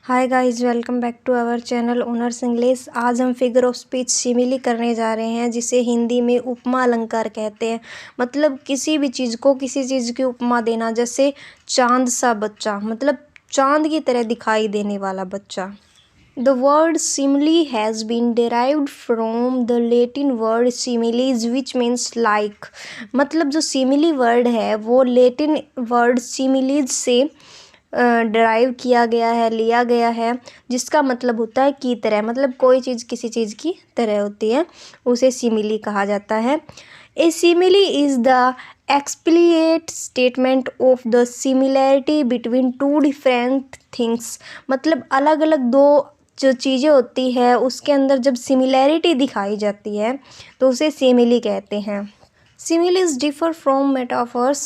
Hi guys, welcome back to our channel owners English. आज हम figure of speech simile करने जा रहे हैं, जिसे हिंदी में उपमा अलंकार कहते हैं। मतलब किसी भी चीज़ को किसी चीज़ की उपमा देना। जैसे चांद सा बच्चा, मतलब चांद की तरह दिखाई देने वाला बच्चा। The word simile has been derived from the Latin word similes which means like। मतलब जो simile word है वो लेटिन वर्ड similes से डराइव किया गया है, लिया गया है, जिसका मतलब होता है की तरह। मतलब कोई चीज़ किसी चीज़ की तरह होती है, उसे सिमिली कहा जाता है। A simile is the explicit statement of the similarity between two different things. मतलब अलग अलग दो जो चीज़ें होती है उसके अंदर जब सिमिलैरिटी दिखाई जाती है तो उसे सिमिली कहते हैं। Similes differ from metaphors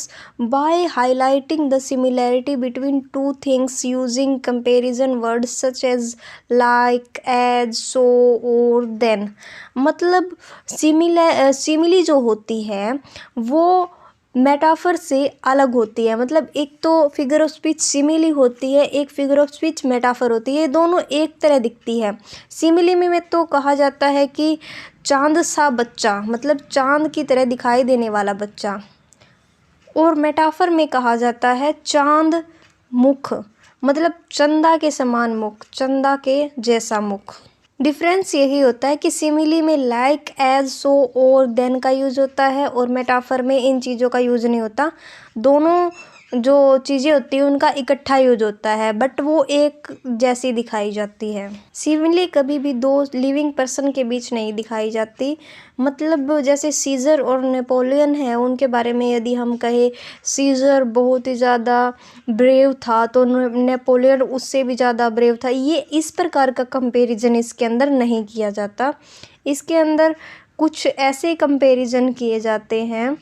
by highlighting the similarity between two things using comparison words such as like, as, so और then। मतलब सिमिली जो होती है वो मेटाफर से अलग होती है। मतलब एक तो फिगर ऑफ स्पीच सिमिली होती है, एक फिगर ऑफ स्पीच मेटाफर होती है। ये दोनों एक तरह दिखती है। सिमिली में तो कहा जाता है कि चांद सा बच्चा, मतलब चांद की तरह दिखाई देने वाला बच्चा। और मेटाफर में कहा जाता है चांद मुख, मतलब चंदा के समान मुख, चंदा के जैसा मुख। डिफरेंस यही होता है कि सिमिली में लाइक, एज, सो और देन का यूज होता है और मेटाफर में इन चीज़ों का यूज नहीं होता। दोनों जो चीज़ें होती हैं उनका इकट्ठा यूज होता है, बट वो एक जैसी दिखाई जाती है। सिमिली कभी भी दो लिविंग पर्सन के बीच नहीं दिखाई जाती। मतलब जैसे सीजर और नेपोलियन है, उनके बारे में यदि हम कहें सीजर बहुत ही ज़्यादा ब्रेव था तो नेपोलियन उससे भी ज़्यादा ब्रेव था, ये इस प्रकार का कंपैरिजन इसके अंदर नहीं किया जाता। इसके अंदर कुछ ऐसे कंपैरिजन किए जाते हैं,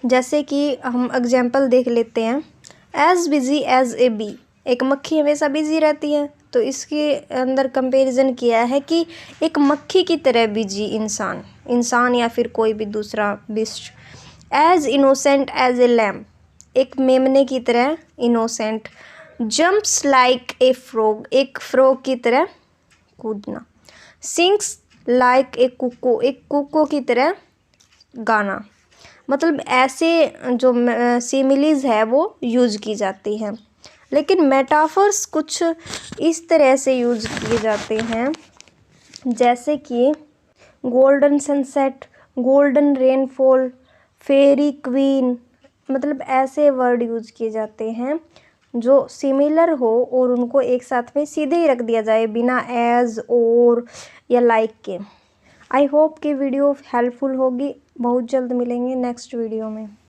जैसे कि हम एग्जाम्पल देख लेते हैं। As busy as a bee, एक मक्खी हमेशा बिजी रहती है, तो इसके अंदर कंपैरिजन किया है कि एक मक्खी की तरह बिजी इंसान या फिर कोई भी दूसरा beast. As innocent as a lamb, एक मेमने की तरह innocent. Jumps like a frog, एक फ्रॉग की तरह कूदना। सिंग्स लाइक ए कुक्को, एक कुक्को की तरह गाना। मतलब ऐसे जो सिमिलीज है वो यूज की जाती हैं। लेकिन मेटाफर्स कुछ इस तरह से यूज किए जाते हैं, जैसे कि गोल्डन सनसेट, गोल्डन रेनफॉल, फेरी क्वीन। मतलब ऐसे वर्ड यूज किए जाते हैं जो सिमिलर हो और उनको एक साथ में सीधे ही रख दिया जाए बिना एज और या लाइक के। आई होप कि वीडियो हेल्पफुल होगी। बहुत जल्द मिलेंगे नेक्स्ट वीडियो में।